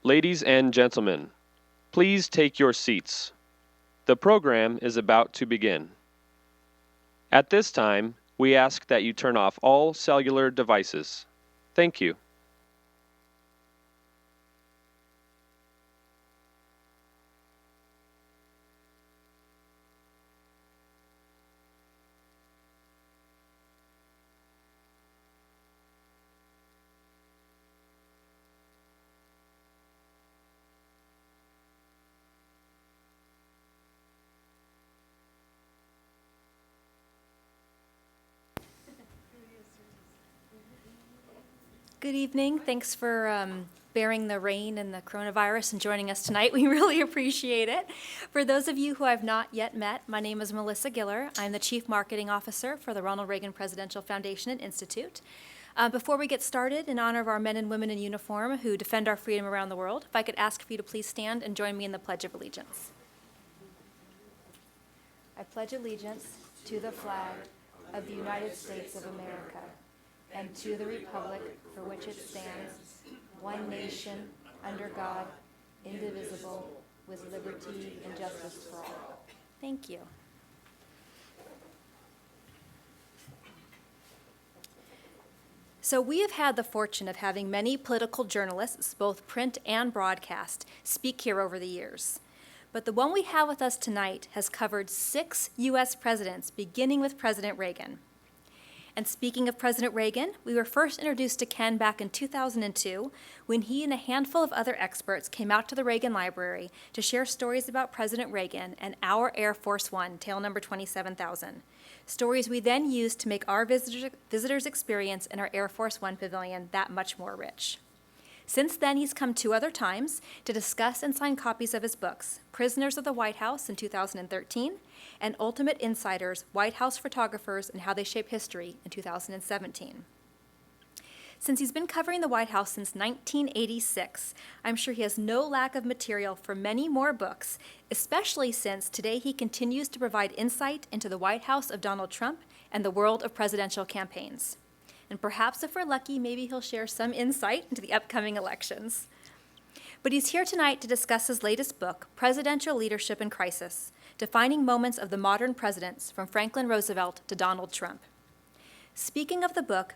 Ladies and gentlemen, please take your seats. The program is about to begin. At this time, we ask that you turn off all cellular devices. Thank you. Good evening. Thanks for bearing the rain and the coronavirus and joining us tonight. We really appreciate it. For those of you who I've not yet met, my name is Melissa Giller. I'm the Chief Marketing Officer for the Ronald Reagan Presidential Foundation and Institute. Before we get started, in honor of our men and women in uniform who defend our freedom around the world, if I could ask for you to please stand and join me in the Pledge of Allegiance. I pledge allegiance to the flag of the United States of America and to the republic for which it stands, one nation, under God, indivisible, with liberty and justice for all. Thank you. So we have had the fortune of having many political journalists, both print and broadcast, speak here over the years. But the one we have with us tonight has covered 6 U.S. presidents, beginning with President Reagan. And speaking of President Reagan, we were first introduced to Ken back in 2002 when he and a handful of other experts came out to the Reagan Library to share stories about President Reagan and our Air Force One, tail number 27,000. Stories we then used to make our visitors' experience in our Air Force One pavilion that much more rich. Since then, he's come 2 other times to discuss and sign copies of his books, Prisoners of the White House in 2013, and Ultimate Insiders, White House Photographers and How They Shape History in 2017. Since he's been covering the White House since 1986, I'm sure he has no lack of material for many more books, especially since today he continues to provide insight into the White House of Donald Trump and the world of presidential campaigns. And perhaps if we're lucky, maybe he'll share some insight into the upcoming elections. But he's here tonight to discuss his latest book, Presidential Leadership in Crisis, Defining Moments of the Modern Presidents from Franklin Roosevelt to Donald Trump. Speaking of the book,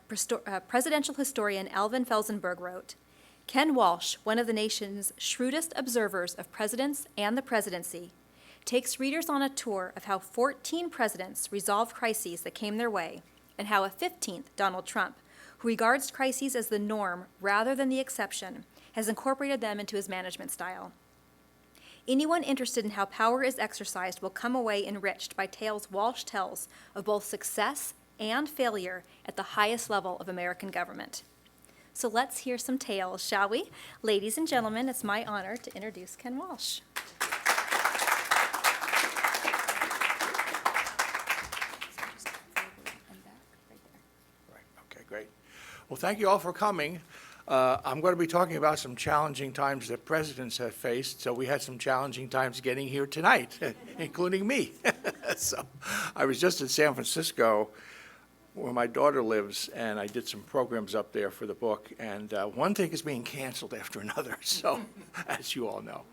presidential historian Alvin Felsenberg wrote, Ken Walsh, one of the nation's shrewdest observers of presidents and the presidency, takes readers on a tour of how 14 presidents resolved crises that came their way, and how a 15th, Donald Trump, who regards crises as the norm rather than the exception, has incorporated them into his management style. Anyone interested in how power is exercised will come away enriched by tales Walsh tells of both success and failure at the highest level of American government. So let's hear some tales, shall we? Ladies and gentlemen, it's my honor to introduce Ken Walsh. Great. Well, thank you all for coming. I'm going to be talking about some challenging times that presidents have faced. So we had some challenging times getting here tonight, including me. So I was just in San Francisco, where my daughter lives, and I did some programs up there for the book. And one thing is being canceled after another, so as you all know.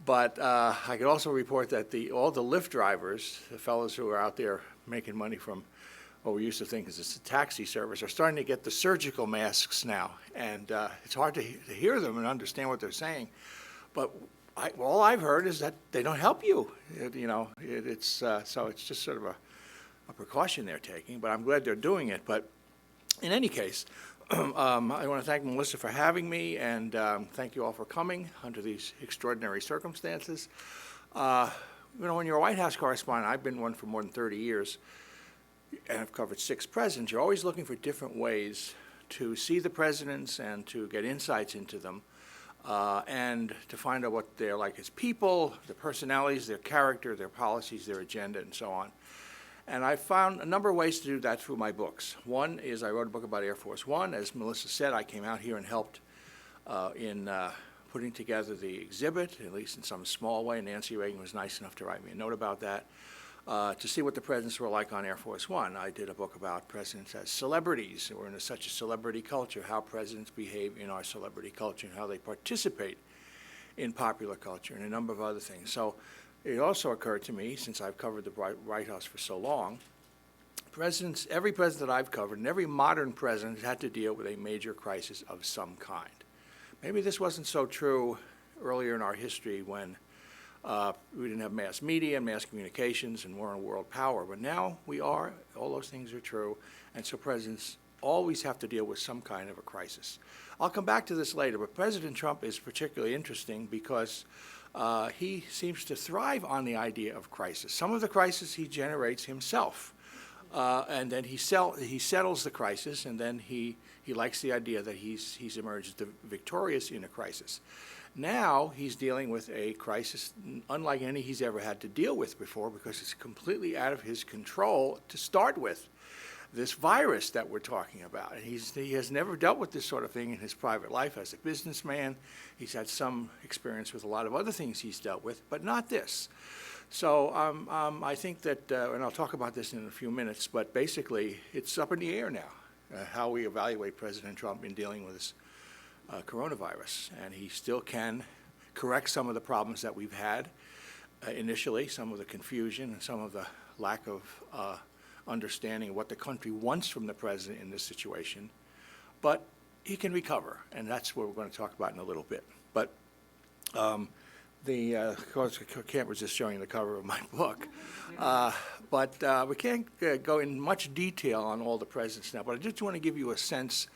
But I could also report that all the Lyft drivers, the fellows who are out there making money from what we used to think is a taxi service, are starting to get the surgical masks now. And it's hard to hear them and understand what they're saying. But all I've heard is that they don't help you. So it's just sort of a precaution they're taking, but I'm glad they're doing it. But in any case, I want to thank Melissa for having me, and thank you all for coming under these extraordinary circumstances. When you're a White House correspondent, I've been one for more than 30 years, and I've covered 6 presidents. You're always looking for different ways to see the presidents and to get insights into them, and to find out what they're like as people, their personalities, their character, their policies, their agenda, and so on. And I found a number of ways to do that through my books. One is I wrote a book about Air Force One. As Melissa said, I came out here and helped in putting together the exhibit, at least in some small way. Nancy Reagan was nice enough to write me a note about that. to see what the presidents were like on Air Force One. I did a book about presidents as celebrities. We're in such a celebrity culture, how presidents behave in our celebrity culture and how they participate in popular culture and a number of other things. So it also occurred to me, since I've covered the White House for so long, every president that I've covered and every modern president has had to deal with a major crisis of some kind. Maybe this wasn't so true earlier in our history when we didn't have mass media and mass communications and we're a world power, but now we are. All those things are true, and so presidents always have to deal with some kind of a crisis. I'll come back to this later, but President Trump is particularly interesting because he seems to thrive on the idea of crisis. Some of the crisis he generates himself, and then he settles the crisis, and then he likes the idea that he's emerged victorious in a crisis. Now he's dealing with a crisis unlike any he's ever had to deal with before, because it's completely out of his control to start with. This virus that we're talking about. And he has never dealt with this sort of thing in his private life as a businessman. He's had some experience with a lot of other things he's dealt with, but not this. So I think that, and I'll talk about this in a few minutes, but basically it's up in the air now, how we evaluate President Trump in dealing with this coronavirus. And he still can correct some of the problems that we've had initially, some of the confusion and some of the lack of understanding of what the country wants from the president in this situation. But he can recover, and that's what we're going to talk about in a little bit. But of course, I can't resist showing the cover of my book. But we can't go in much detail on all the presidents now, but I just want to give you a sense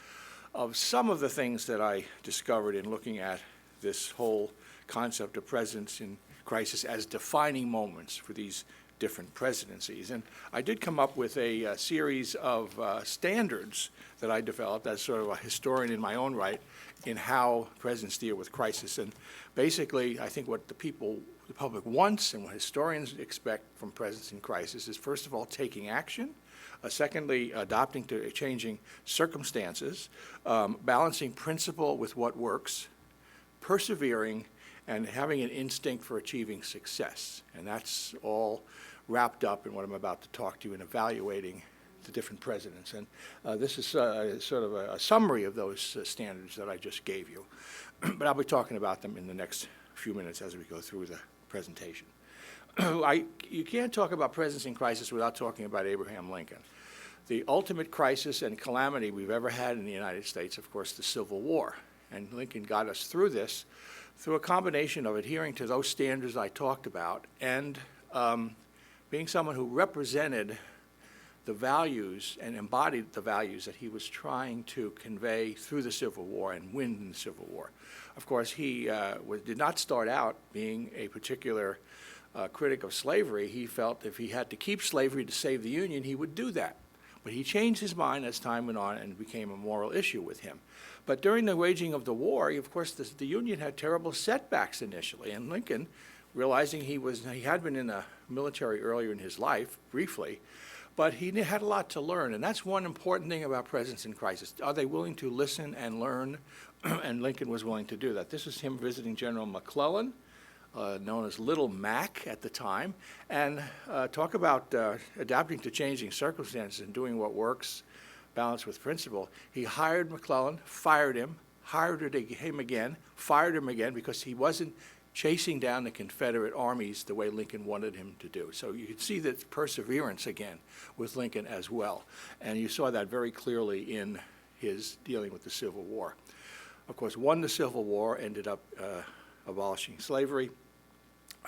of some of the things that I discovered in looking at this whole concept of presidents in crisis as defining moments for these different presidencies. And I did come up with a series of standards that I developed as sort of a historian in my own right in how presidents deal with crisis. And basically, I think what the public wants and what historians expect from presidents in crisis is, first of all, taking action. Secondly, adapting to changing circumstances, balancing principle with what works, persevering, and having an instinct for achieving success. And that's all wrapped up in what I'm about to talk to you in evaluating the different presidents. And this is sort of a summary of those standards that I just gave you. But I'll be talking about them in the next few minutes as we go through the presentation. You can't talk about presidents in crisis without talking about Abraham Lincoln. The ultimate crisis and calamity we've ever had in the United States, of course, the Civil War. And Lincoln got us through this through a combination of adhering to those standards I talked about and being someone who represented the values and embodied the values that he was trying to convey through the Civil War and win in the Civil War. Of course, he did not start out being a particular critic of slavery. He felt if he had to keep slavery to save the Union, he would do that. But he changed his mind as time went on and it became a moral issue with him. But during the waging of the war, of course, the Union had terrible setbacks initially, and Lincoln, realizing he had been in the military earlier in his life, briefly, but he had a lot to learn, and that's one important thing about presidents in crisis. Are they willing to listen and learn? And Lincoln was willing to do that. This is him visiting General McClellan, known as Little Mac at the time, and talk about adapting to changing circumstances and doing what works, balance with principle. He hired McClellan, fired him, hired him again, fired him again because he wasn't chasing down the Confederate armies the way Lincoln wanted him to do. So you could see that perseverance again with Lincoln as well. And you saw that very clearly in his dealing with the Civil War. Of course, won the Civil War, ended up abolishing slavery.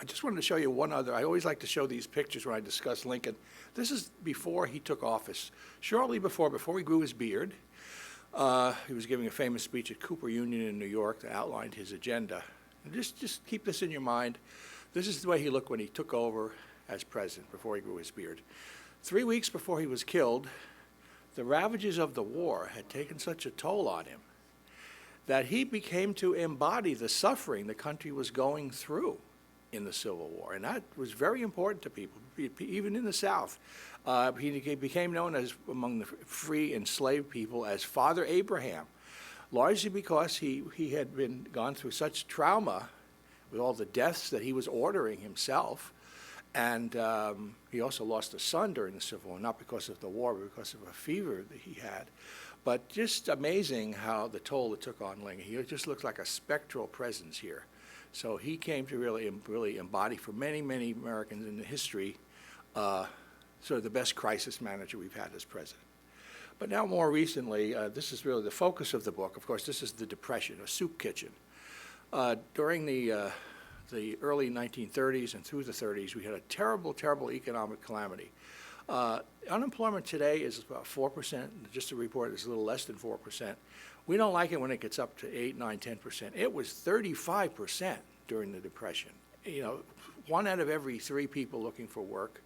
I just wanted to show you one other. I always like to show these pictures when I discuss Lincoln. This is before he took office. Shortly before he grew his beard, he was giving a famous speech at Cooper Union in New York that outlined his agenda. And just keep this in your mind. This is the way he looked when he took over as president, before he grew his beard. 3 weeks before he was killed, the ravages of the war had taken such a toll on him that he became to embody the suffering the country was going through in the Civil War, and that was very important to people, even in the South. He became known as, among the free enslaved people, as Father Abraham, largely because he had gone through such trauma with all the deaths that he was ordering himself, And he also lost a son during the Civil War, not because of the war, but because of a fever that he had. But just amazing how the toll it took on Lincoln. He just looks like a spectral presence here. So he came to really embody for many, many Americans in the history sort of the best crisis manager we've had as president. But now more recently, this is really the focus of the book. Of course, this is the Depression, a soup kitchen. During the early 1930s and through the 30s, we had a terrible, terrible economic calamity. Unemployment today is about 4%. Just to report, it's a little less than 4%. We don't like it when it gets up to 8, 9, 10%. It was 35% during the Depression. You know, 1 out of every 3 people looking for work,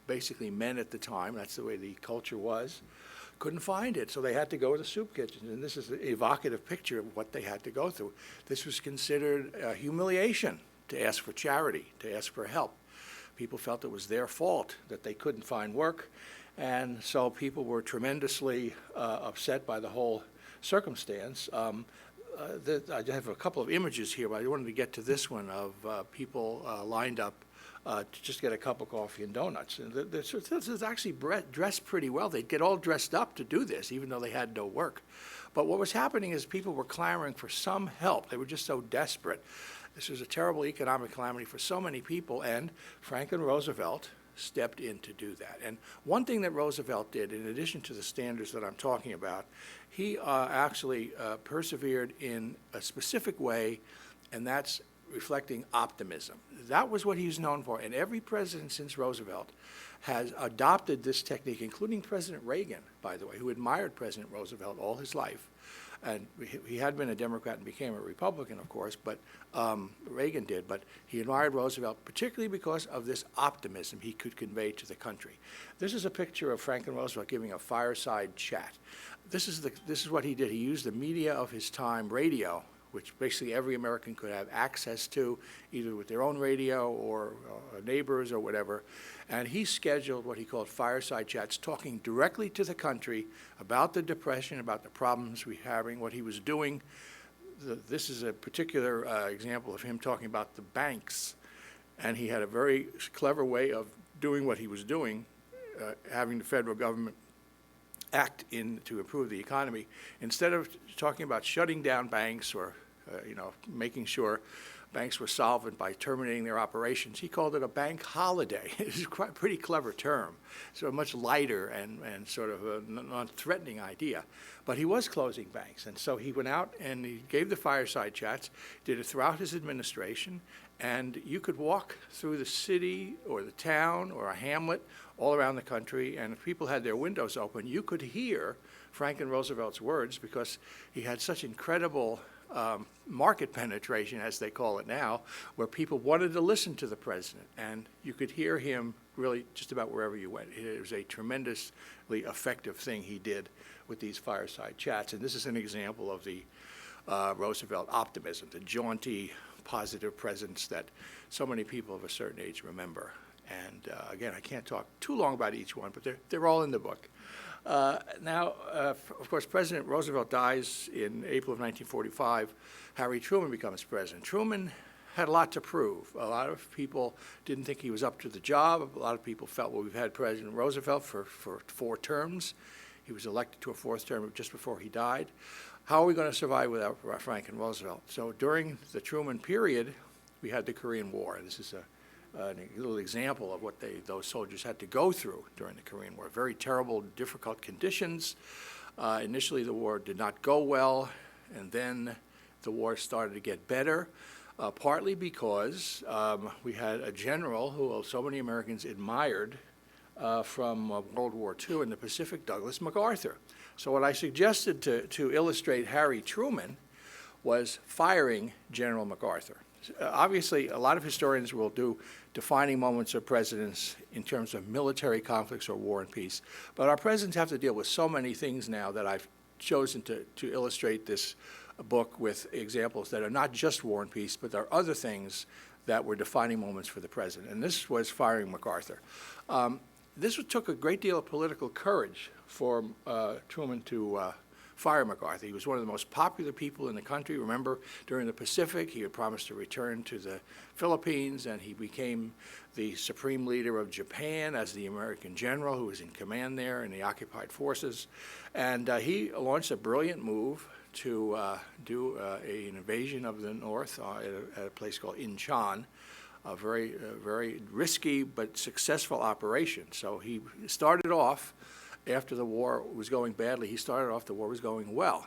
basically men at the time, that's the way the culture was, couldn't find it, so they had to go to soup kitchens. And this is an evocative picture of what they had to go through. This was considered a humiliation to ask for charity, to ask for help. People felt it was their fault that they couldn't find work, and so people were tremendously upset by the whole circumstance. I have a couple of images here, but I wanted to get to this one of people lined up to just get a cup of coffee and donuts. And this is actually dressed pretty well. They'd get all dressed up to do this, even though they had no work. But what was happening is people were clamoring for some help. They were just so desperate. This was a terrible economic calamity for so many people, and Franklin Roosevelt stepped in to do that. And one thing that Roosevelt did, in addition to the standards that I'm talking about, he actually persevered in a specific way, and that's reflecting optimism. That was what he's known for, and every president since Roosevelt has adopted this technique, including President Reagan, by the way, who admired President Roosevelt all his life. And he had been a Democrat and became a Republican, of course, but Reagan did. But he admired Roosevelt particularly because of this optimism he could convey to the country. This is a picture of Franklin Roosevelt giving a fireside chat. This is what he did. He used the media of his time, radio, which basically every American could have access to, either with their own radio or neighbors or whatever. And he scheduled what he called fireside chats, talking directly to the country about the Depression, about the problems we were having, what he was doing. This is a particular example of him talking about the banks. And he had a very clever way of doing what he was doing, having the federal government act in to improve the economy. Instead of talking about shutting down banks or making sure banks were solvent by terminating their operations, he called it a bank holiday. It's quite a pretty clever term. So a much lighter and sort of a non-threatening idea. But he was closing banks, and so he went out and he gave the fireside chats, did it throughout his administration, and you could walk through the city or the town or a hamlet all around the country, and if people had their windows open, you could hear Franklin Roosevelt's words because he had such incredible market penetration, as they call it now, where people wanted to listen to the president, and you could hear him really just about wherever you went. It was a tremendously effective thing he did with these fireside chats, and this is an example of the Roosevelt optimism, the jaunty, positive presence that so many people of a certain age remember. And again, I can't talk too long about each one, but they're all in the book. Now, of course, President Roosevelt dies in April of 1945. Harry Truman becomes president. Truman had a lot to prove. A lot of people didn't think he was up to the job. A lot of people felt, well, we've had President Roosevelt for 4 terms. He was elected to a 4th term just before he died. How are we going to survive without Franklin Roosevelt? So during the Truman period, we had the Korean War. This is a little example of what those soldiers had to go through during the Korean War. Very terrible, difficult conditions. Initially, the war did not go well, and then the war started to get better, partly because we had a general who so many Americans admired from World War II in the Pacific, Douglas MacArthur. So what I suggested to illustrate Harry Truman was firing General MacArthur. Obviously, a lot of historians will do defining moments of presidents in terms of military conflicts or war and peace. But our presidents have to deal with so many things now that I've chosen to illustrate this book with examples that are not just war and peace, but there are other things that were defining moments for the president. And this was firing MacArthur. This took a great deal of political courage for Truman to fire McCarthy. He was one of the most popular people in the country. Remember, during the Pacific, he had promised to return to the Philippines, and he became the supreme leader of Japan as the American general who was in command there in the occupied forces. And he launched a brilliant move to do an invasion of the North at a place called Incheon, a very risky but successful operation. So he started off, after the war was going badly, he started off the war was going well.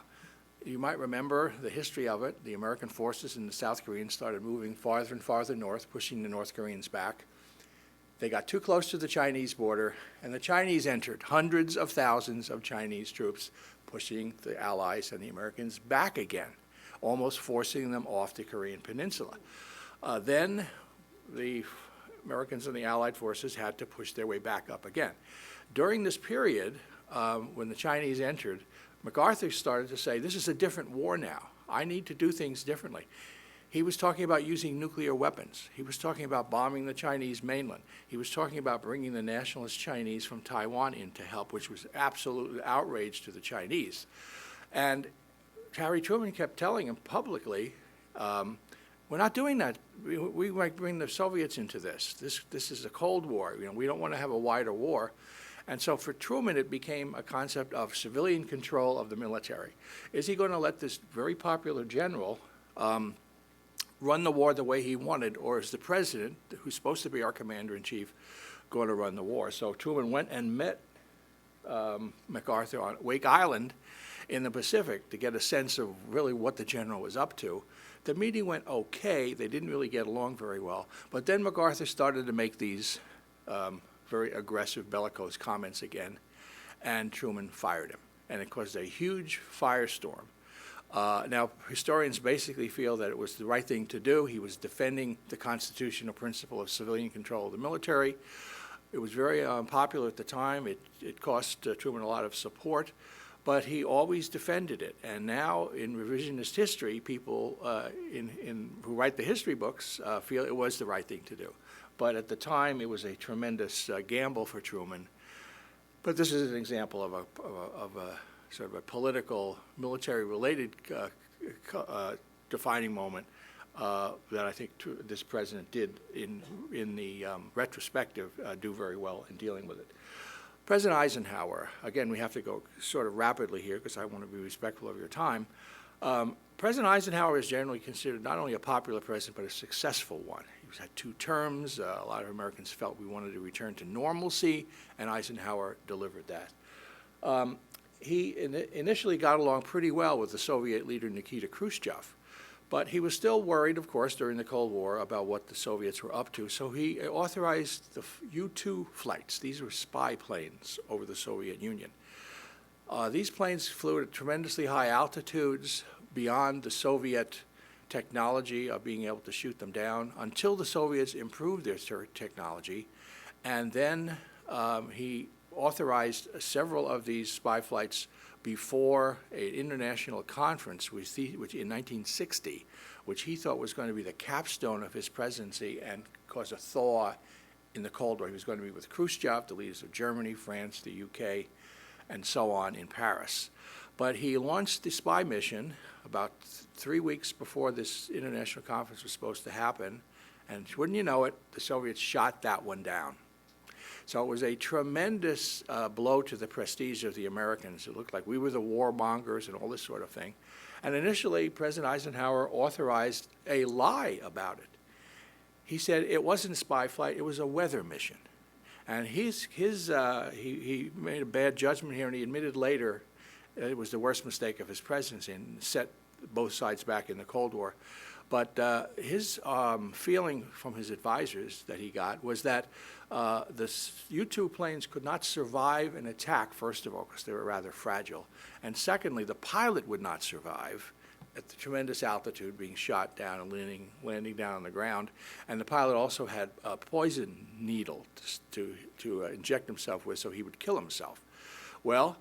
You might remember the history of it. The American forces and the South Koreans started moving farther and farther north, pushing the North Koreans back. They got too close to the Chinese border, and the Chinese entered, hundreds of thousands of Chinese troops, pushing the Allies and the Americans back again, almost forcing them off the Korean peninsula. Then the Americans and the Allied forces had to push their way back up again. During this period, when the Chinese entered, MacArthur started to say, this is a different war now. I need to do things differently. He was talking about using nuclear weapons. He was talking about bombing the Chinese mainland. He was talking about bringing the nationalist Chinese from Taiwan in to help, which was absolute outrage to the Chinese. And Harry Truman kept telling him publicly, we're not doing that. We might bring the Soviets into this. This is a Cold War. We don't want to have a wider war. And so for Truman, it became a concept of civilian control of the military. Is he going to let this very popular general run the war the way he wanted, or is the president, who's supposed to be our commander-in-chief, going to run the war? So Truman went and met MacArthur on Wake Island in the Pacific to get a sense of really what the general was up to. The meeting went okay. They didn't really get along very well. But then MacArthur started to make these very aggressive, bellicose comments again, and Truman fired him. And it caused a huge firestorm. Now, historians basically feel that it was the right thing to do. He was defending the constitutional principle of civilian control of the military. It was very unpopular at the time. It cost Truman a lot of support, but he always defended it. And now, in revisionist history, people who write the history books feel it was the right thing to do. But at the time, it was a tremendous gamble for Truman. But this is an example of a sort of a political, military-related defining moment that I think this president did, in the retrospective, do very well in dealing with it. President Eisenhower, again, we have to go sort of rapidly here because I want to be respectful of your time. President Eisenhower is generally considered not only a popular president, but a successful one. He's had 2 terms. A lot of Americans felt we wanted to return to normalcy, and Eisenhower delivered that. He initially got along pretty well with the Soviet leader Nikita Khrushchev, but he was still worried, of course, during the Cold War about what the Soviets were up to, so he authorized the U-2 flights. These were spy planes over the Soviet Union. These planes flew at tremendously high altitudes beyond the Soviet technology of being able to shoot them down until the Soviets improved their technology, and then he authorized several of these spy flights before an international conference, which in 1960, which he thought was going to be the capstone of his presidency and cause a thaw in the Cold War. He was going to be with Khrushchev, the leaders of Germany, France, the UK, and so on in Paris. But he launched the spy mission about 3 weeks before this international conference was supposed to happen, and wouldn't you know it, the Soviets shot that one down. So it was a tremendous blow to the prestige of the Americans. It looked like we were the warmongers and all this sort of thing. And initially, President Eisenhower authorized a lie about it. He said it wasn't a spy flight, it was a weather mission. And he made a bad judgment here, and he admitted later it was the worst mistake of his presidency and set both sides back in the Cold War. But his feeling from his advisors that he got was that the U-2 planes could not survive an attack, first of all, because they were rather fragile. And secondly, the pilot would not survive at the tremendous altitude, being shot down and landing down on the ground. And the pilot also had a poison needle to inject himself with, so he would kill himself. Well,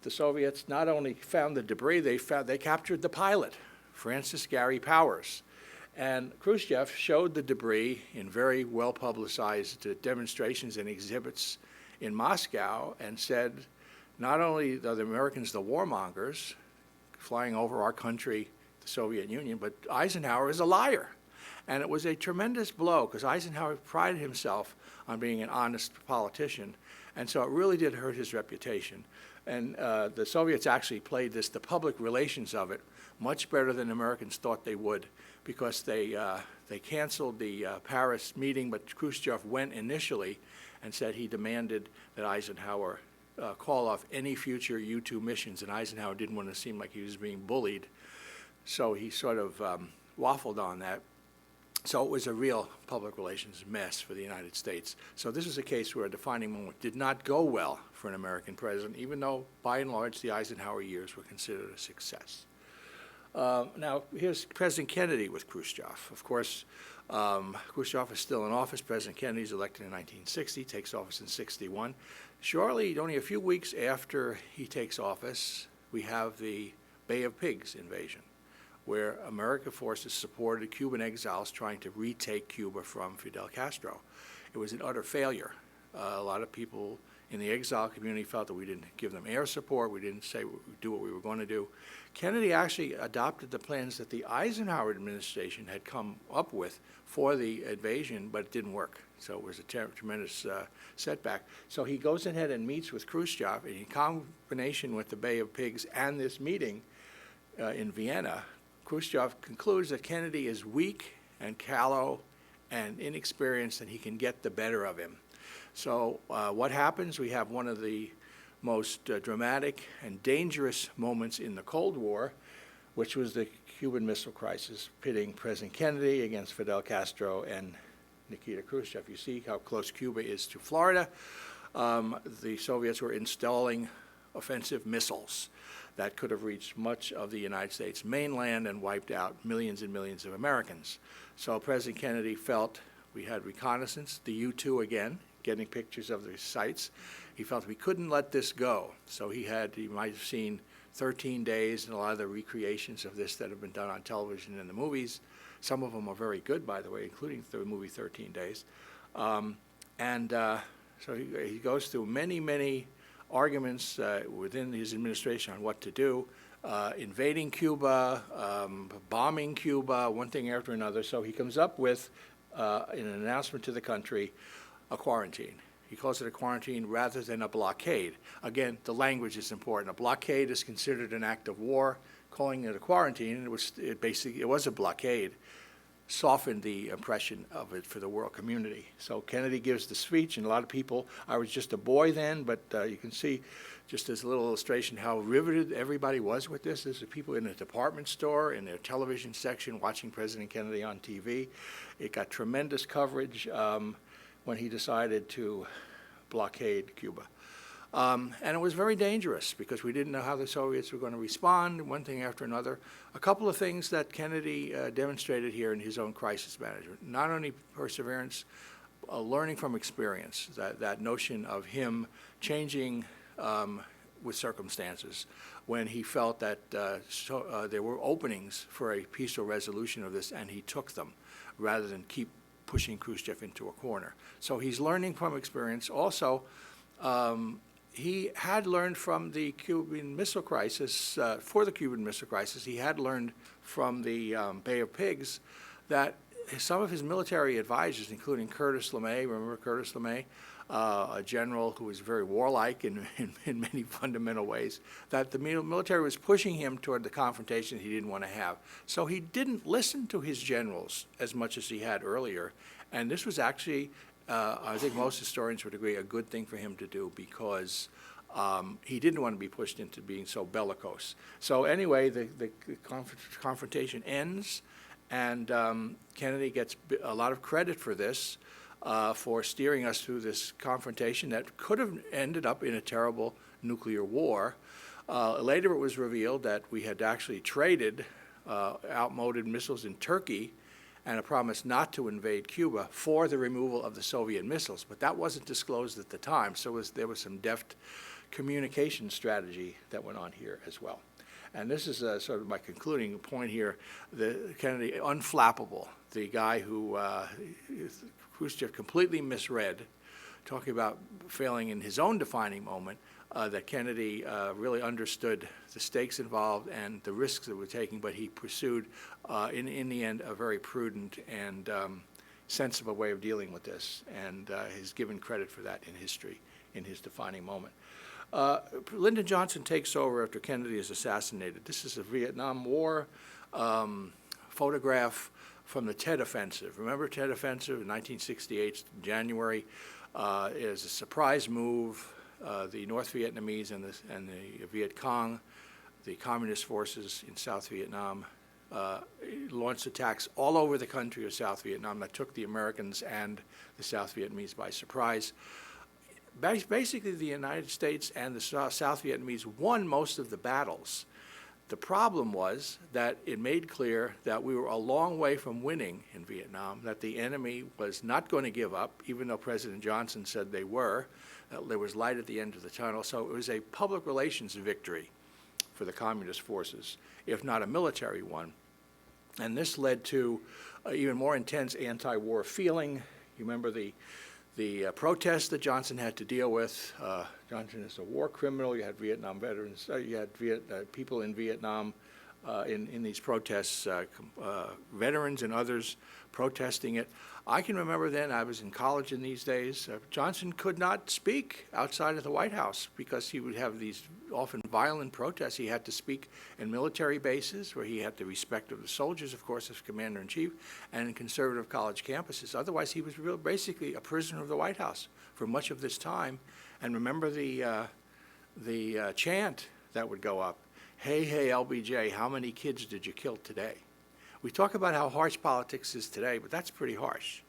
the Soviets not only found the debris, they captured the pilot, Francis Gary Powers. And Khrushchev showed the debris in very well-publicized demonstrations and exhibits in Moscow and said not only are the Americans the warmongers, flying over our country, the Soviet Union, but Eisenhower is a liar. And it was a tremendous blow because Eisenhower prided himself on being an honest politician. And so it really did hurt his reputation. And the Soviets actually played the public relations of it, much better than Americans thought they would, because they canceled the Paris meeting, but Khrushchev went initially and said he demanded that Eisenhower call off any future U-2 missions, and Eisenhower didn't want to seem like he was being bullied. So he sort of waffled on that. So it was a real public relations mess for the United States. So this is a case where a defining moment did not go well for an American president, even though, by and large, the Eisenhower years were considered a success. Now, here's President Kennedy with Khrushchev. Of course, Khrushchev is still in office. President Kennedy is elected in 1960, takes office in 61. Shortly, only a few weeks after he takes office, we have the Bay of Pigs invasion, where American forces supported Cuban exiles trying to retake Cuba from Fidel Castro. It was an utter failure. A lot of people in the exile community felt that we didn't give them air support, we didn't do what we were going to do. Kennedy actually adopted the plans that the Eisenhower administration had come up with for the invasion, but it didn't work. So it was a tremendous setback. So he goes ahead and meets with Khrushchev, and in combination with the Bay of Pigs and this meeting in Vienna, Khrushchev concludes that Kennedy is weak and callow and inexperienced, and he can get the better of him. So what happens? We have one of the most dramatic and dangerous moments in the Cold War, which was the Cuban Missile Crisis, pitting President Kennedy against Fidel Castro and Nikita Khrushchev. You see how close Cuba is to Florida. The Soviets were installing offensive missiles that could have reached much of the United States mainland and wiped out millions and millions of Americans. So President Kennedy felt we had reconnaissance, the U-2 again, getting pictures of the sites. He felt we couldn't let this go. So you might have seen 13 Days and a lot of the recreations of this that have been done on television and the movies. Some of them are very good, by the way, including the movie 13 Days. So he goes through many, many arguments within his administration on what to do, invading Cuba, bombing Cuba, one thing after another. So he comes up with, in an announcement to the country, a quarantine. He calls it a quarantine rather than a blockade. Again, the language is important. A blockade is considered an act of war. Calling it a quarantine, it was a blockade, softened the impression of it for the world community. So Kennedy gives the speech, and a lot of people, I was just a boy then, but you can see just as a little illustration how riveted everybody was with this. There's people in a department store, in their television section, watching President Kennedy on TV. It got tremendous coverage when he decided to blockade Cuba. And it was very dangerous because we didn't know how the Soviets were going to respond, one thing after another. A couple of things that Kennedy demonstrated here in his own crisis management, not only perseverance, learning from experience, that notion of him changing with circumstances when he felt that there were openings for a peaceful resolution of this, and he took them rather than keep pushing Khrushchev into a corner. So he's learning from experience. Also, he had learned from the Cuban Missile Crisis, for the Cuban Missile Crisis, he had learned from the Bay of Pigs that some of his military advisors, including Curtis LeMay, remember Curtis LeMay, a general who was very warlike in many fundamental ways, that the military was pushing him toward the confrontation he didn't want to have. So he didn't listen to his generals as much as he had earlier, and this was actually, I think most historians would agree, a good thing for him to do because he didn't want to be pushed into being so bellicose. So anyway, the confrontation ends, and Kennedy gets a lot of credit for this, for steering us through this confrontation that could have ended up in a terrible nuclear war. Later it was revealed that we had actually traded outmoded missiles in Turkey and a promise not to invade Cuba for the removal of the Soviet missiles. But that wasn't disclosed at the time, so there was some deft communication strategy that went on here as well. And this is sort of my concluding point here. Kennedy, unflappable, the guy who Khrushchev completely misread, talking about failing in his own defining moment, that Kennedy really understood the stakes involved and the risks that were taking, but he pursued, in the end, a very prudent and sensible way of dealing with this, and he's given credit for that in history, in his defining moment. Lyndon Johnson takes over after Kennedy is assassinated. This is a Vietnam War photograph from the Tet Offensive. Remember Tet Offensive in 1968, January? It is a surprise move. The North Vietnamese and the Viet Cong, the communist forces in South Vietnam, launched attacks all over the country of South Vietnam that took the Americans and the South Vietnamese by surprise. Basically, the United States and the South Vietnamese won most of the battles. The problem was that it made clear that we were a long way from winning in Vietnam, that the enemy was not going to give up, even though President Johnson said they were. There was light at the end of the tunnel. So it was a public relations victory for the communist forces, if not a military one. And this led to even more intense anti-war feeling. You remember the protests that Johnson had to deal with. Johnson is a war criminal. You had Vietnam veterans. You had people in Vietnam in these protests, veterans and others protesting it. I can remember then, I was in college in these days, Johnson could not speak outside of the White House because he would have these often violent protests. He had to speak in military bases where he had the respect of the soldiers, of course, as commander-in-chief, and in conservative college campuses. Otherwise, he was basically a prisoner of the White House for much of this time. And remember the chant that would go up, "Hey, hey, LBJ, how many kids did you kill today?" We talk about how harsh politics is today, but that's pretty harsh.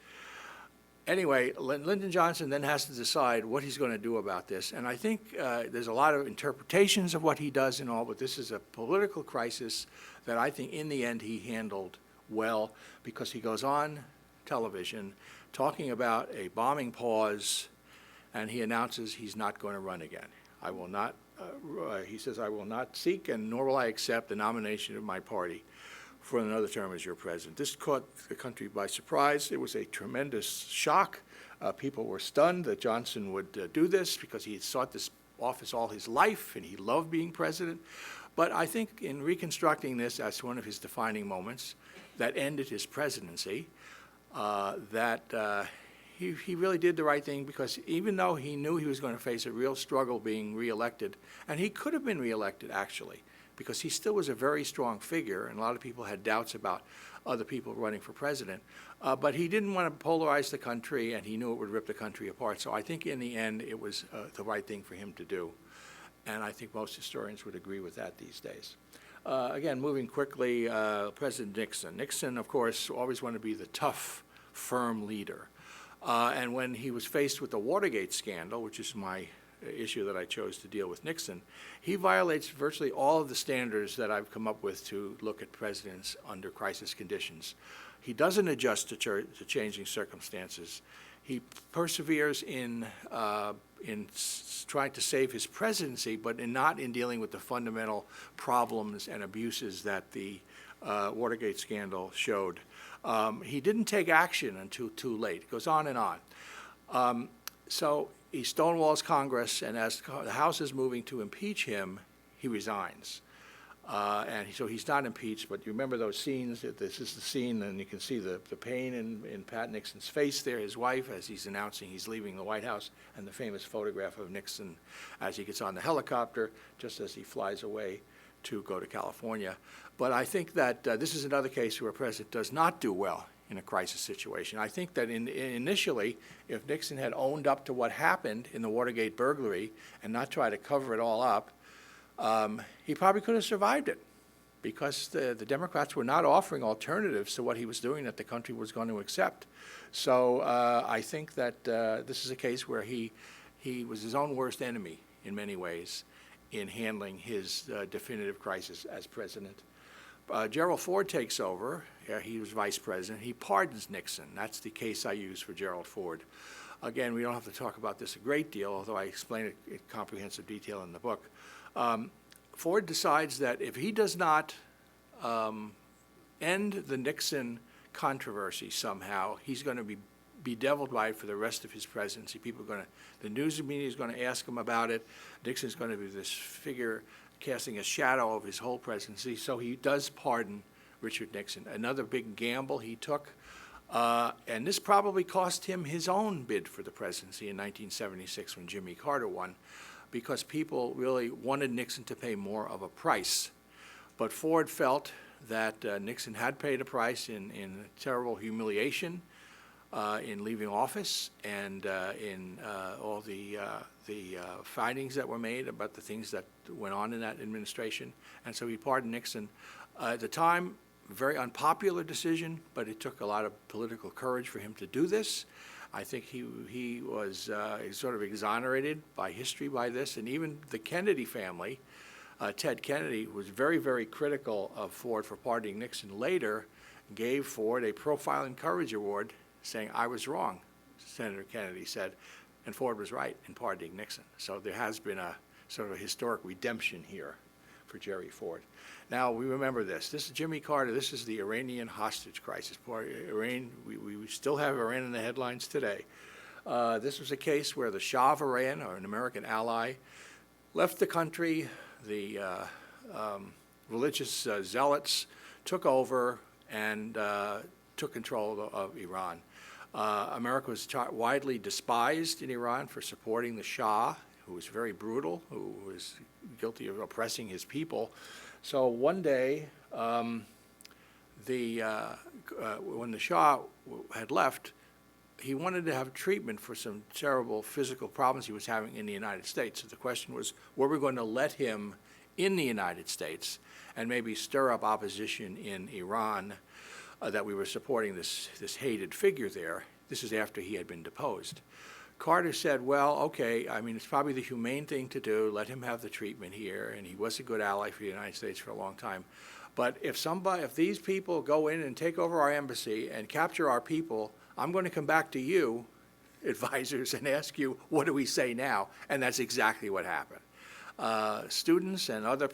Anyway, Lyndon Johnson then has to decide what he's going to do about this. And I think there's a lot of interpretations of what he does and all, but this is a political crisis that I think in the end he handled well, because he goes on television talking about a bombing pause, and he announces he's not going to run again. I will not, he says, I will not seek and nor will I accept the nomination of my party for another term as your president. This caught the country by surprise. It was a tremendous shock. People were stunned that Johnson would do this because he had sought this office all his life and he loved being president. But I think in reconstructing this as one of his defining moments that ended his presidency, he really did the right thing, because even though he knew he was going to face a real struggle being reelected, and he could have been reelected actually, because he still was a very strong figure, and a lot of people had doubts about other people running for president. But he didn't want to polarize the country, and he knew it would rip the country apart. So I think in the end, it was the right thing for him to do. And I think most historians would agree with that these days. Again, moving quickly, President Nixon. Nixon, of course, always wanted to be the tough, firm leader. And when he was faced with the Watergate scandal, which is my issue that I chose to deal with Nixon, he violates virtually all of the standards that I've come up with to look at presidents under crisis conditions. He doesn't adjust to changing circumstances. He perseveres in trying to save his presidency, but not in dealing with the fundamental problems and abuses that the Watergate scandal showed. He didn't take action until too late. It goes on and on. So he stonewalls Congress, and as the House is moving to impeach him, he resigns. And so he's not impeached, but you remember those scenes. This is the scene, and you can see the pain in Pat Nixon's face there, his wife, as he's announcing he's leaving the White House, and the famous photograph of Nixon as he gets on the helicopter, just as he flies away to go to California. But I think that this is another case where a president does not do well in a crisis situation. I think that initially, if Nixon had owned up to what happened in the Watergate burglary and not try to cover it all up, he probably could have survived it, because the Democrats were not offering alternatives to what he was doing that the country was going to accept. So I think that this is a case where he was his own worst enemy in many ways in handling his definitive crisis as president. Gerald Ford takes over. He was vice president. He pardons Nixon. That's the case I use for Gerald Ford. Again, we don't have to talk about this a great deal, although I explain it in comprehensive detail in the book. Ford decides that if he does not end the Nixon controversy somehow, he's going to be bedeviled by it for the rest of his presidency. The news media is going to ask him about it. Nixon's going to be this figure casting a shadow of his whole presidency. So he does pardon Richard Nixon. Another big gamble he took, and this probably cost him his own bid for the presidency in 1976 when Jimmy Carter won, because people really wanted Nixon to pay more of a price. But Ford felt that Nixon had paid a price in terrible humiliation, in leaving office, and in all the findings that were made about the things that went on in that administration. And so he pardoned Nixon. At the time, very unpopular decision, but it took a lot of political courage for him to do this. I think he was sort of exonerated by history by this, and even the Kennedy family, Ted Kennedy, was very, very critical of Ford for pardoning Nixon, later gave Ford a Profile in Courage Award, saying, "I was wrong," Senator Kennedy said, and Ford was right in pardoning Nixon. So there has been a sort of a historic redemption here for Jerry Ford. Now, we remember this. This is Jimmy Carter. This is the Iranian hostage crisis. Iran, we still have Iran in the headlines today. This was a case where the Shah of Iran, or an American ally, left the country. The religious zealots took over and took control of Iran. America was widely despised in Iran for supporting the Shah, who was very brutal, who was guilty of oppressing his people. So one day, when the Shah had left, he wanted to have treatment for some terrible physical problems he was having in the United States. So the question was, were we going to let him in the United States and maybe stir up opposition in Iran that we were supporting this hated figure there? This is after he had been deposed. Carter said, well, okay, I mean, it's probably the humane thing to do, let him have the treatment here, and he was a good ally for the United States for a long time. But if these people go in and take over our embassy and capture our people, I'm going to come back to you, advisors, and ask you, what do we say now? And that's exactly what happened. Students and other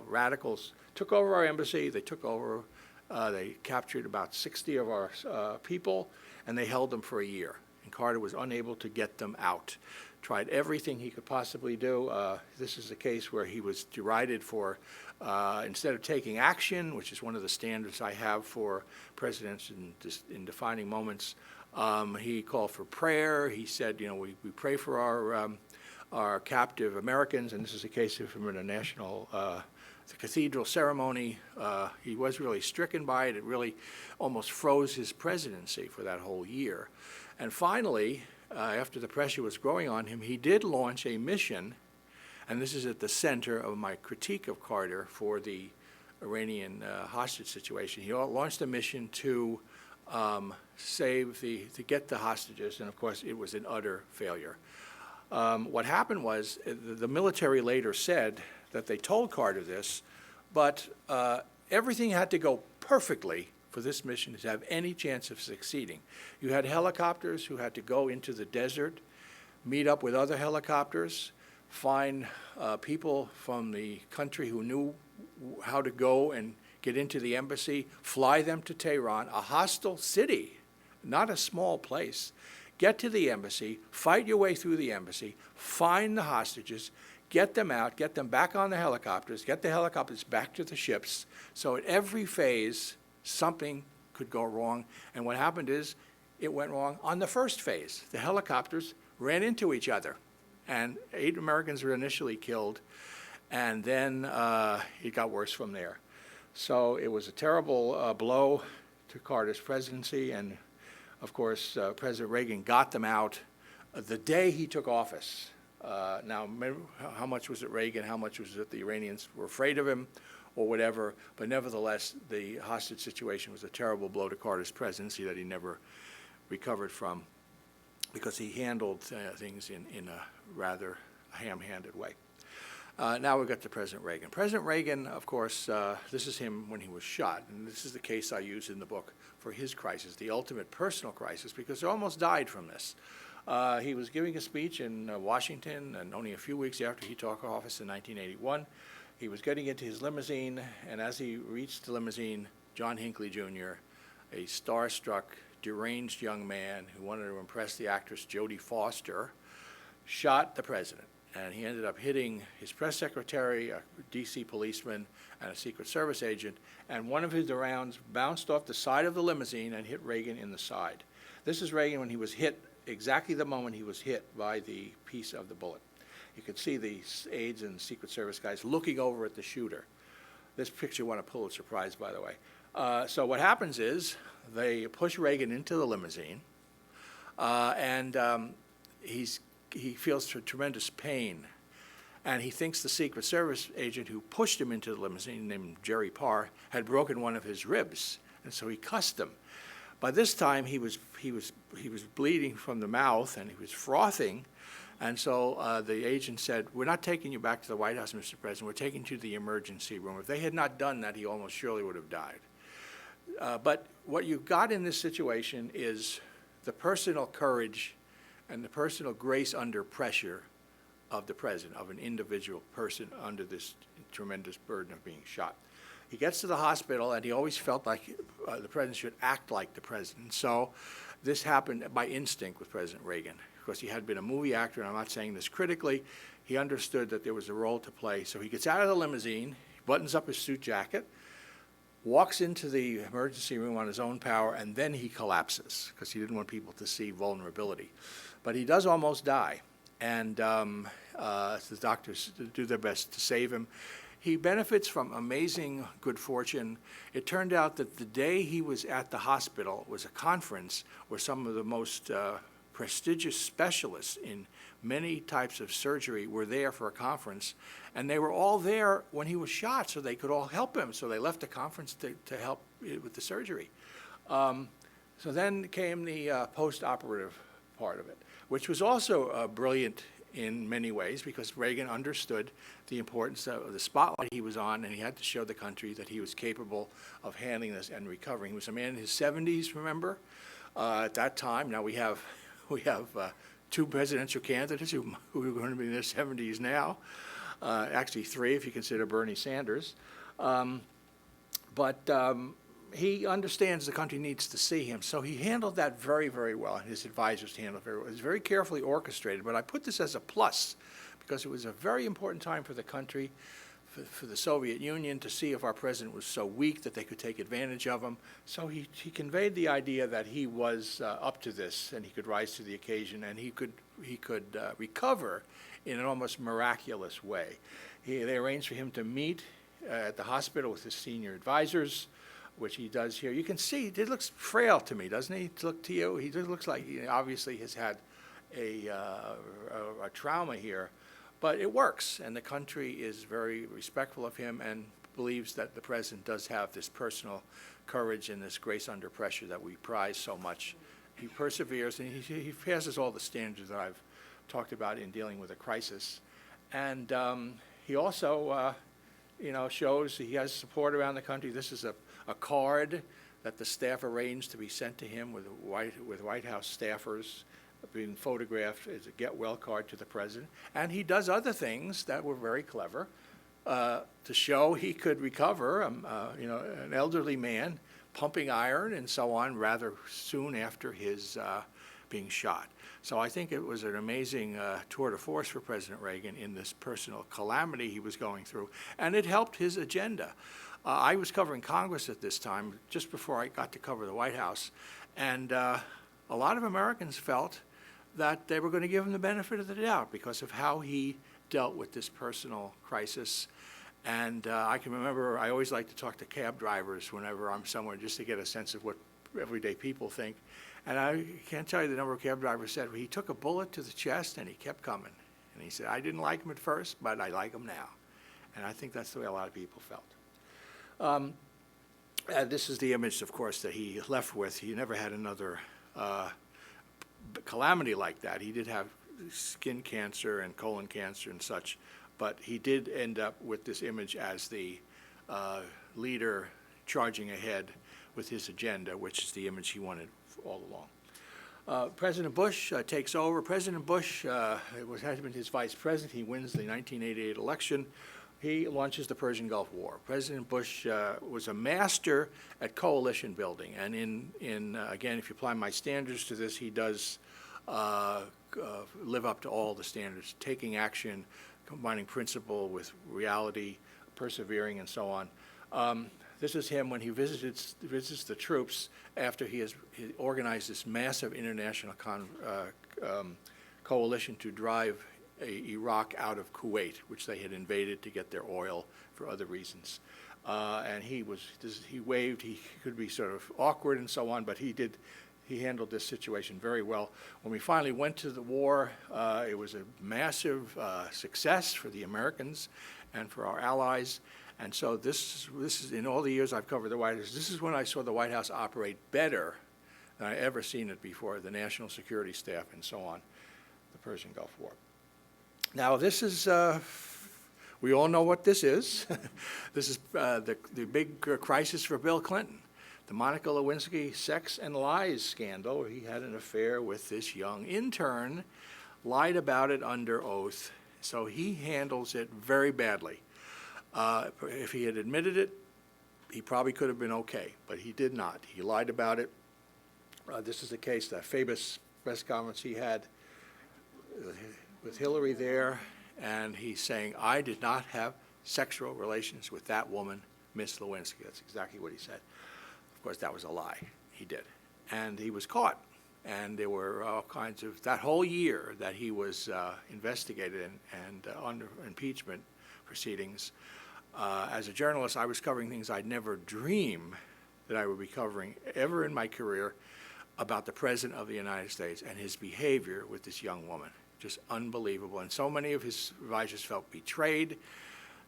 radicals took over our embassy. They took over, they captured about 60 of our people, and they held them for a year. And Carter was unable to get them out. Tried everything he could possibly do. This is a case where he was derided for, instead of taking action, which is one of the standards I have for presidents in defining moments, he called for prayer. He said, you know, we pray for our captive Americans, and this is a case of him in a national the cathedral ceremony. He was really stricken by it. It really almost froze his presidency for that whole year. And finally, after the pressure was growing on him, he did launch a mission, and this is at the center of my critique of Carter for the Iranian hostage situation. He launched a mission to get the hostages, and of course it was an utter failure. What happened was the military later said that they told Carter this, but everything had to go perfectly for this mission to have any chance of succeeding. You had helicopters who had to go into the desert, meet up with other helicopters, find people from the country who knew how to go and get into the embassy, fly them to Tehran, a hostile city, not a small place. Get to the embassy, fight your way through the embassy, find the hostages, get them out, get them back on the helicopters, get the helicopters back to the ships. So at every phase, something could go wrong. And what happened is it went wrong on the first phase. The helicopters ran into each other, and 8 Americans were initially killed, and then it got worse from there. So it was a terrible blow to Carter's presidency, and of course, President Reagan got them out the day he took office. Now, remember, how much was it Reagan? How much was it the Iranians were afraid of him or whatever? But nevertheless, the hostage situation was a terrible blow to Carter's presidency that he never recovered from, because he handled things in a rather ham-handed way. Now we've got to President Reagan. President Reagan, of course, this is him when he was shot, and this is the case I use in the book for his crisis, the ultimate personal crisis, because he almost died from this. He was giving a speech in Washington, and only a few weeks after he took office in 1981, he was getting into his limousine, and as he reached the limousine, John Hinckley Jr., a starstruck deranged young man who wanted to impress the actress Jodie Foster, shot the president. And he ended up hitting his press secretary, a D.C. policeman, and a Secret Service agent, and one of his rounds bounced off the side of the limousine and hit Reagan in the side. This is Reagan when he was hit, exactly the moment he was hit by the piece of the bullet. You could see the aides and Secret Service guys looking over at the shooter. This picture won a Pulitzer Prize, by the way. So what happens is they push Reagan into the limousine, and he feels tremendous pain. And he thinks the Secret Service agent who pushed him into the limousine, named Jerry Parr, had broken one of his ribs, and so he cussed him. By this time, he was bleeding from the mouth, and he was frothing. And so the agent said, "We're not taking you back to the White House, Mr. President. We're taking you to the emergency room." If they had not done that, he almost surely would have died. But what you've got in this situation is the personal courage and the personal grace under pressure of the president, of an individual person under this tremendous burden of being shot. He gets to the hospital, and he always felt like the president should act like the president. So this happened by instinct with President Reagan. Of course, he had been a movie actor, and I'm not saying this critically. He understood that there was a role to play. So he gets out of the limousine, buttons up his suit jacket, walks into the emergency room on his own power, and then he collapses because he didn't want people to see vulnerability. But he does almost die, and the doctors do their best to save him. He benefits from amazing good fortune. It turned out that the day he was at the hospital was a conference where some of the most prestigious specialists in many types of surgery were there for a conference, and they were all there when he was shot, so they could all help him. So they left the conference to help with the surgery. So then came the post-operative part of it, which was also brilliant in many ways because Reagan understood the importance of the spotlight he was on, and he had to show the country that he was capable of handling this and recovering. He was a man in his 70s, remember, at that time. Now we have two presidential candidates who are going to be in their 70s now, actually three if you consider Bernie Sanders. He understands the country needs to see him, so he handled that very, very well, and his advisors handled it very well. It was very carefully orchestrated, but I put this as a plus because it was a very important time for the country, for the Soviet Union to see if our president was so weak that they could take advantage of him. So he conveyed the idea that he was up to this and he could rise to the occasion and he could recover in an almost miraculous way. They arranged for him to meet at the hospital with his senior advisors, which he does here. You can see, he looks frail to me, doesn't he? Look to you, he just looks like he obviously has had a trauma here, but it works, and the country is very respectful of him and believes that the president does have this personal courage and this grace under pressure that we prize so much. He perseveres, and he passes all the standards that I've talked about in dealing with a crisis, and he also shows he has support around the country. This is a card that the staff arranged to be sent to him with White House staffers being photographed as a get well card to the president. And he does other things that were very clever to show he could recover, an elderly man pumping iron and so on rather soon after his being shot. So I think it was an amazing tour de force for President Reagan in this personal calamity he was going through, and it helped his agenda. I was covering Congress at this time, just before I got to cover the White House, and a lot of Americans felt that they were going to give him the benefit of the doubt because of how he dealt with this personal crisis. And I can remember I always like to talk to cab drivers whenever I'm somewhere just to get a sense of what everyday people think. And I can't tell you the number of cab drivers said, he took a bullet to the chest and he kept coming. And he said, I didn't like him at first, but I like him now. And I think that's the way a lot of people felt. This is the image, of course, that he left with. He never had another calamity like that. He did have skin cancer and colon cancer and such, but he did end up with this image as the leader charging ahead with his agenda, which is the image he wanted all along. President Bush takes over. President Bush had been his vice president. He wins the 1988 election. he launches the Persian Gulf War. President Bush was a master at coalition building, and again, if you apply my standards to this, he does live up to all the standards, taking action, combining principle with reality, persevering, and so on. This is him when he visits the troops after he organized this massive international coalition to drive Iraq out of Kuwait, which they had invaded to get their oil for other reasons. And he waved. He could be sort of awkward and so on, but he handled this situation very well. When we finally went to the war, it was a massive success for the Americans and for our allies. And so this is, in all the years I've covered the White House, this is when I saw the White House operate better than I ever seen it before, the National Security Staff and so on, the Persian Gulf War. Now this is, we all know what this is. This is the big crisis for Bill Clinton. The Monica Lewinsky sex and lies scandal. He had an affair with this young intern, lied about it under oath, so he handles it very badly. If he had admitted it, he probably could have been okay, but he did not. He lied about it. This is the case, that famous press conference he had with Hillary there, and he's saying, I did not have sexual relations with that woman, Miss Lewinsky. That's exactly what he said. Of course, that was a lie. He did. And he was caught. And there were all kinds of, that whole year that he was investigated and under impeachment proceedings, as a journalist, I was covering things I'd never dream that I would be covering ever in my career about the President of the United States and his behavior with this young woman. Just unbelievable. And so many of his supervisors felt betrayed.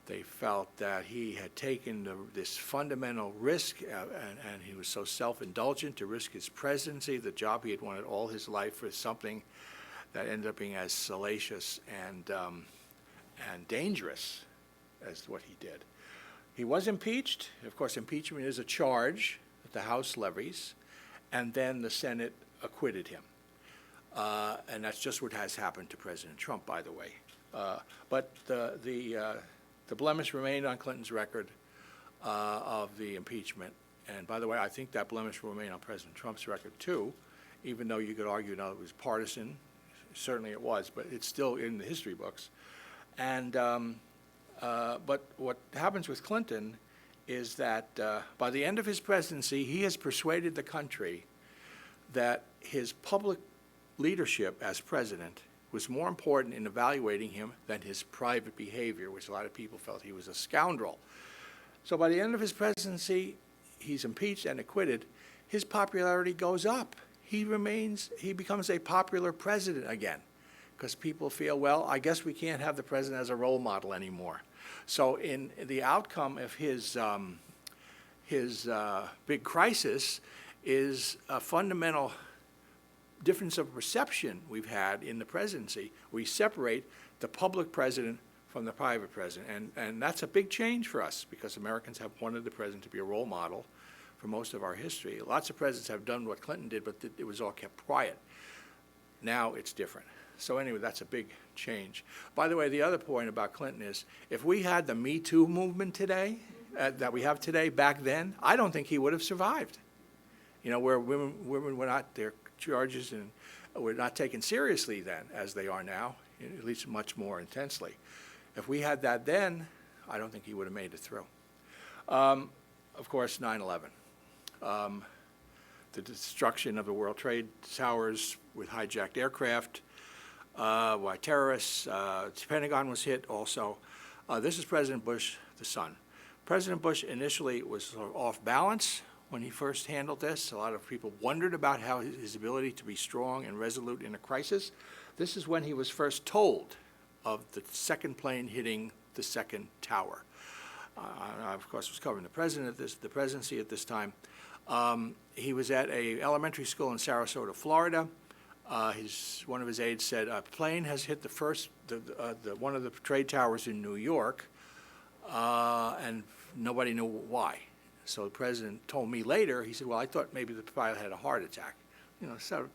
They felt that he had taken this fundamental risk, and he was so self-indulgent to risk his presidency, the job he had wanted all his life, for something that ended up being as salacious and dangerous as what he did. He was impeached. Of course, impeachment is a charge that the House levies, and then the Senate acquitted him. And that's just what has happened to President Trump, by the way. But the blemish remained on Clinton's record of the impeachment. And by the way, I think that blemish will remain on President Trump's record too, even though you could argue now it was partisan. Certainly it was, but it's still in the history books. And but what happens with Clinton is that by the end of his presidency, he has persuaded the country that his public leadership as president was more important in evaluating him than his private behavior, which a lot of people felt he was a scoundrel. So by the end of his presidency, he's impeached and acquitted. His popularity goes up. He becomes a popular president again, because people feel, well, I guess we can't have the president as a role model anymore. So in the outcome of his big crisis is a fundamental difference of perception we've had in the presidency. We separate the public president from the private president, and that's a big change for us, because Americans have wanted the president to be a role model for most of our history. Lots of presidents have done what Clinton did, but it was all kept quiet. Now it's different. So anyway, that's a big change. By the way, the other point about Clinton is, if we had the Me Too movement today, that we have today, back then, I don't think he would have survived. You know, where women were not, their charges and were not taken seriously then, as they are now, at least much more intensely. If we had that then, I don't think he would have made it through. Of course, 9/11. The destruction of the World Trade Towers with hijacked aircraft by terrorists. The Pentagon was hit also. This is President Bush, the son. President Bush initially was sort of off balance when he first handled this. A lot of people wondered about how his ability to be strong and resolute in a crisis. This is when he was first told of the second plane hitting the second tower. I, of course, was covering the presidency at this time. He was at an elementary school in Sarasota, Florida. One of his aides said, a plane has hit one of the trade towers in New York, and nobody knew why. So the president told me later, he said, well, I thought maybe the pilot had a heart attack. You know, sort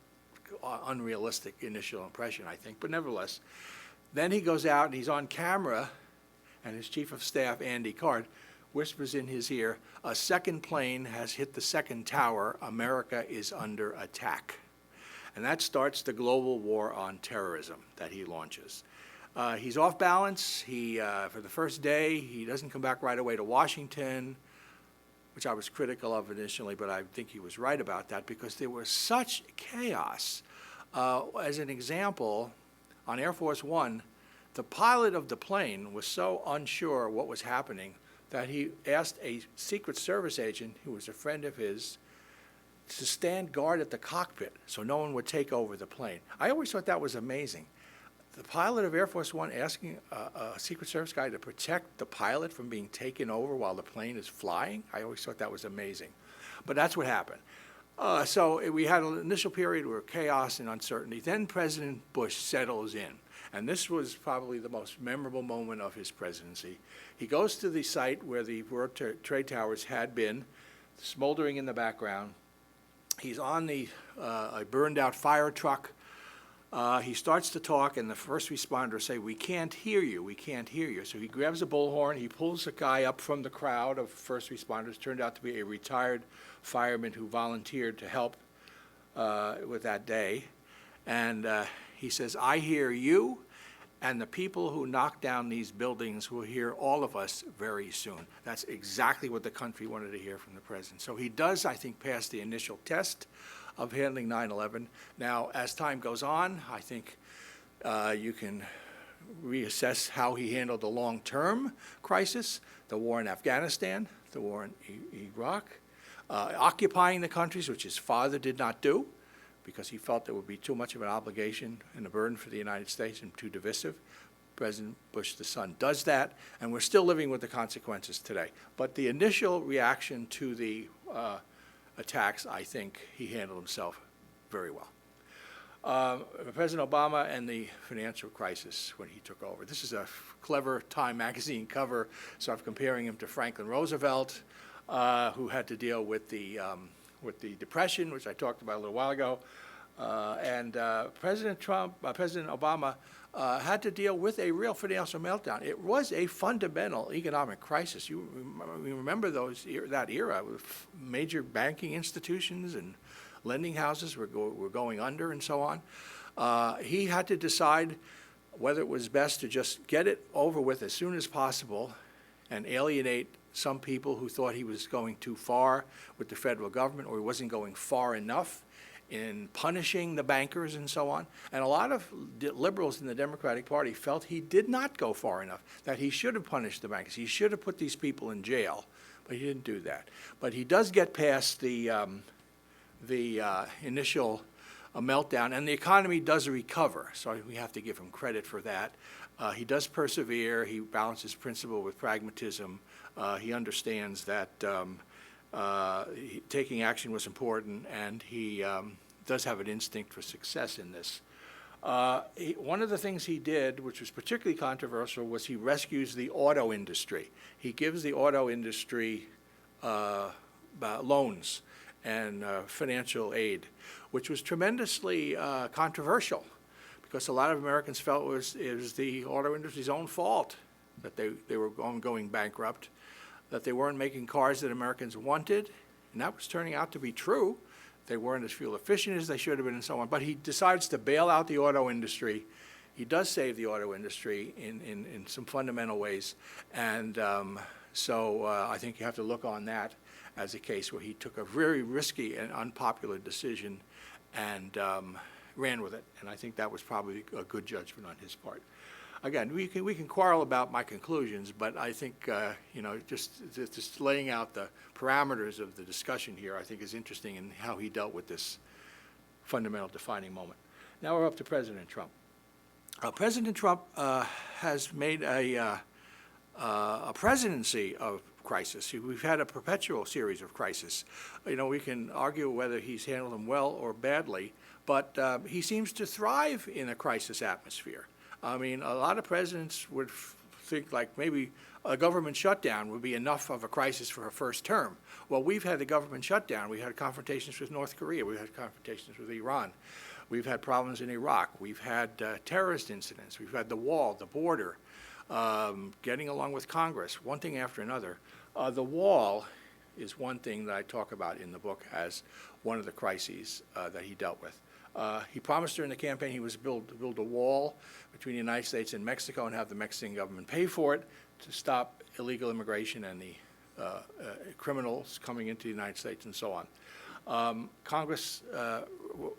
of unrealistic initial impression, I think, but nevertheless. Then he goes out and he's on camera, and his chief of staff, Andy Card, whispers in his ear, "A second plane has hit the second tower. America is under attack." And that starts the global war on terrorism that he launches. He's off balance. For the first day, he doesn't come back right away to Washington, which I was critical of initially, but I think he was right about that because there was such chaos. As an example, on Air Force One, the pilot of the plane was so unsure what was happening that he asked a Secret Service agent, who was a friend of his, to stand guard at the cockpit so no one would take over the plane. I always thought that was amazing. The pilot of Air Force One asking a Secret Service guy to protect the pilot from being taken over while the plane is flying, I always thought that was amazing. But that's what happened. So we had an initial period where chaos and uncertainty. Then President Bush settles in. And this was probably the most memorable moment of his presidency. He goes to the site where the World Trade Towers had been, smoldering in the background. He's on a burned-out fire truck. He starts to talk, and the first responders say, "We can't hear you, we can't hear you." So he grabs a bullhorn, he pulls a guy up from the crowd of first responders, turned out to be a retired fireman who volunteered to help with that day. And he says, "I hear you, and the people who knock down these buildings will hear all of us very soon." That's exactly what the country wanted to hear from the president. So he does, I think, pass the initial test of handling 9/11. Now, as time goes on, I think you can reassess how he handled the long-term crisis, the war in Afghanistan, the war in Iraq, occupying the countries, which his father did not do, because he felt there would be too much of an obligation and a burden for the United States and too divisive. President Bush, the son, does that, and we're still living with the consequences today. But the initial reaction to the attacks, I think he handled himself very well. President Obama and the financial crisis when he took over. This is a clever Time magazine cover, so I'm comparing him to Franklin Roosevelt, who had to deal with the Depression, which I talked about a little while ago, and President Obama had to deal with a real financial meltdown. It was a fundamental economic crisis. You remember that era with major banking institutions and lending houses were going under and so on. He had to decide whether it was best to just get it over with as soon as possible and alienate some people who thought he was going too far with the federal government, or he wasn't going far enough in punishing the bankers and so on. And a lot of liberals in the Democratic Party felt he did not go far enough, that he should have punished the bankers. He should have put these people in jail, but he didn't do that. But he does get past the initial meltdown, and the economy does recover, so we have to give him credit for that. He does persevere. He balances principle with pragmatism. He understands that taking action was important, and he does have an instinct for success in this. One of the things he did, which was particularly controversial, was he rescues the auto industry. He gives the auto industry loans and financial aid, which was tremendously controversial, because a lot of Americans felt it was the auto industry's own fault that they were going bankrupt, that they weren't making cars that Americans wanted, and that was turning out to be true. They weren't as fuel efficient as they should have been and so on. But he decides to bail out the auto industry. He does save the auto industry in some fundamental ways. And so I think you have to look on that as a case where he took a very risky and unpopular decision and ran with it. And I think that was probably a good judgment on his part. Again, we can quarrel about my conclusions, but I think just laying out the parameters of the discussion here, I think, is interesting in how he dealt with this fundamental defining moment. Now we're up to President Trump. President Trump has made a presidency of crisis. We've had a perpetual series of crises. We can argue whether he's handled them well or badly, but he seems to thrive in a crisis atmosphere. I mean, a lot of presidents would think like maybe a government shutdown would be enough of a crisis for a first term. Well, we've had the government shutdown. We had confrontations with North Korea. We've had confrontations with Iran. We've had problems in Iraq. We've had terrorist incidents. We've had the wall, the border. getting along with Congress, one thing after another. The wall is one thing that I talk about in the book as one of the crises that he dealt with. He promised during the campaign he was build a wall between the United States and Mexico and have the Mexican government pay for it to stop illegal immigration and the criminals coming into the United States and so on.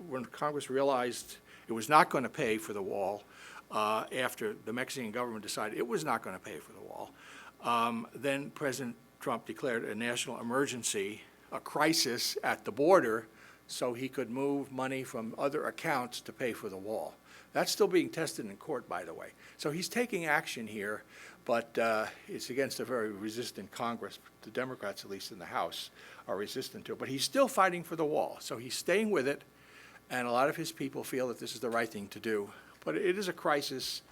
When Congress realized it was not going to pay for the wall after the Mexican government decided it was not going to pay for the wall, then President Trump declared a national emergency, a crisis at the border, so he could move money from other accounts to pay for the wall. That's still being tested in court, by the way. So he's taking action here, but it's against a very resistant Congress. The Democrats, at least in the House, are resistant to it. But he's still fighting for the wall, so he's staying with it, and a lot of his people feel that this is the right thing to do. But it is a crisis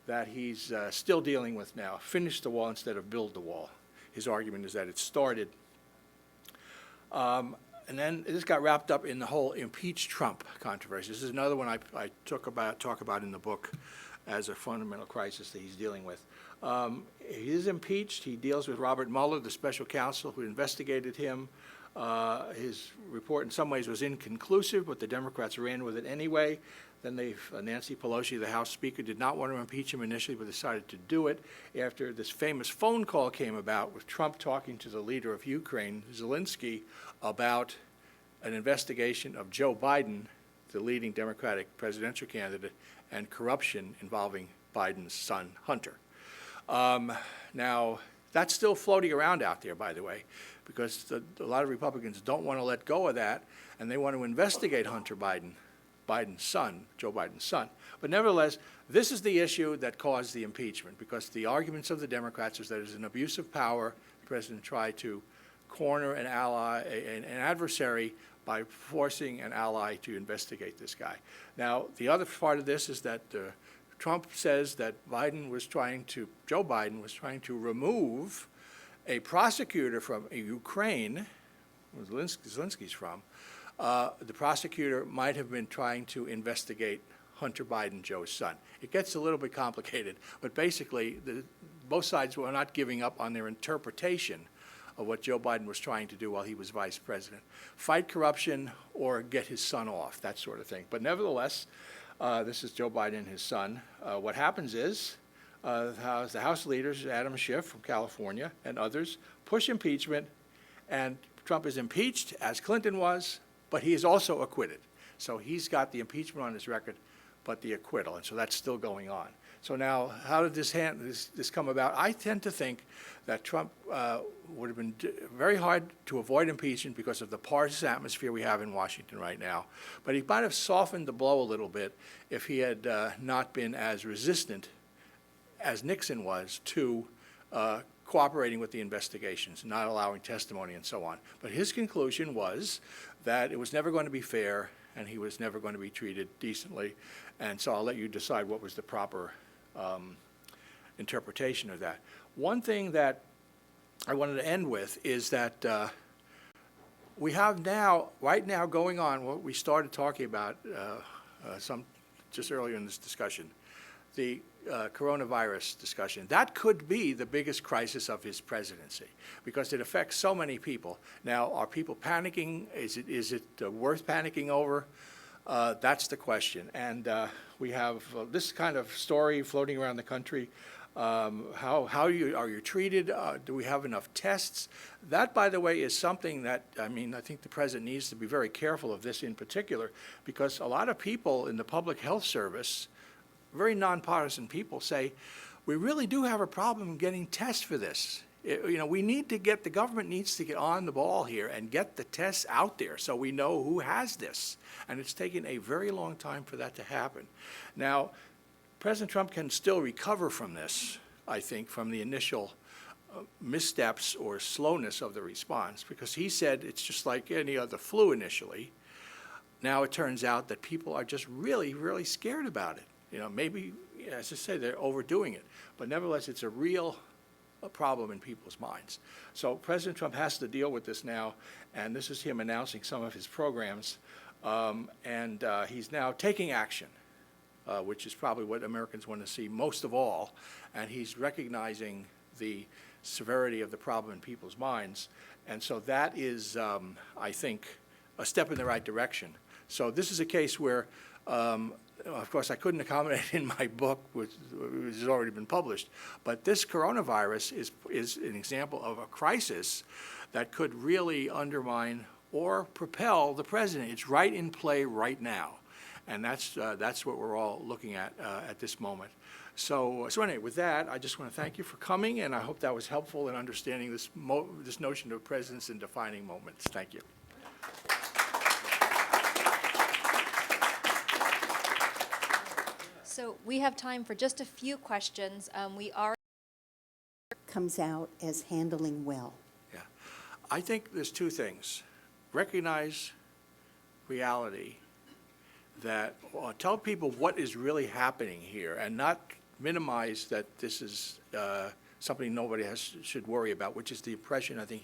that he's still dealing with now. Finish the wall instead of build the wall. His argument is that it started. And then this got wrapped up in the whole impeach Trump controversy. This is another one I talk about in the book as a fundamental crisis that he's dealing with. He is impeached. He deals with Robert Mueller, the special counsel who investigated him. His report in some ways was inconclusive, but the Democrats ran with it anyway. Then Nancy Pelosi, the House Speaker, did not want to impeach him initially, but decided to do it after this famous phone call came about with Trump talking to the leader of Ukraine, Zelensky, about an investigation of Joe Biden, the leading Democratic presidential candidate, and corruption involving Biden's son, Hunter. Now, that's still floating around out there, by the way, because a lot of Republicans don't want to let go of that, and they want to investigate Hunter Biden, Biden's son, Joe Biden's son. But nevertheless, this is the issue that caused the impeachment, because the arguments of the Democrats is that it's an abuse of power. The president tried to corner an ally, an adversary, by forcing an ally to investigate this guy. Now, the other part of this is that Trump says that Joe Biden was trying to remove a prosecutor from Ukraine, where Zelensky's from. The prosecutor might have been trying to investigate Hunter Biden, Joe's son. It gets a little bit complicated, but basically both sides were not giving up on their interpretation of what Joe Biden was trying to do while he was vice president. Fight corruption or get his son off, that sort of thing. But nevertheless, this is Joe Biden and his son. What happens is the House leaders, Adam Schiff from California and others, push impeachment, and Trump is impeached, as Clinton was, but he is also acquitted. So he's got the impeachment on his record, but the acquittal, and so that's still going on. So now, how did this come about? I tend to think that Trump would have been very hard to avoid impeachment because of the partisan atmosphere we have in Washington right now. But he might have softened the blow a little bit if he had not been as resistant as Nixon was to cooperating with the investigations, not allowing testimony and so on. But his conclusion was that it was never going to be fair and he was never going to be treated decently. And so I'll let you decide what was the proper interpretation of that. One thing that I wanted to end with is that we have right now going on what we started talking about just earlier in this discussion, the coronavirus discussion. That could be the biggest crisis of his presidency because it affects so many people. Now, are people panicking? Is it worth panicking over? That's the question. And we have this kind of story floating around the country. How are you treated? Do we have enough tests? That, by the way, is something that, I think the president needs to be very careful of this in particular, because a lot of people in the public health service, very nonpartisan people, say, we really do have a problem getting tests for this. The government needs to get on the ball here and get the tests out there so we know who has this. And it's taken a very long time for that to happen. Now, President Trump can still recover from this, I think, from the initial missteps or slowness of the response, because he said it's just like any other flu initially. Now it turns out that people are just really, really scared about it. Maybe, as I say, they're overdoing it. But nevertheless, it's a real problem in people's minds. So President Trump has to deal with this now, and this is him announcing some of his programs, and he's now taking action. which is probably what Americans want to see most of all. And he's recognizing the severity of the problem in people's minds. And so that is, I think, a step in the right direction. So this is a case where, of course, I couldn't accommodate in my book, which has already been published, but this coronavirus is an example of a crisis that could really undermine or propel the president. It's right in play right now. And that's what we're all looking at this moment. So anyway, with that, I just want to thank you for coming, and I hope that was helpful in understanding this notion of presidents and defining moments. Thank you. So we have time for just a few questions. Comes out as handling well. Yeah. I think there's two things. Recognize reality, that tell people what is really happening here, and not minimize that this is something nobody should worry about, which is the impression I think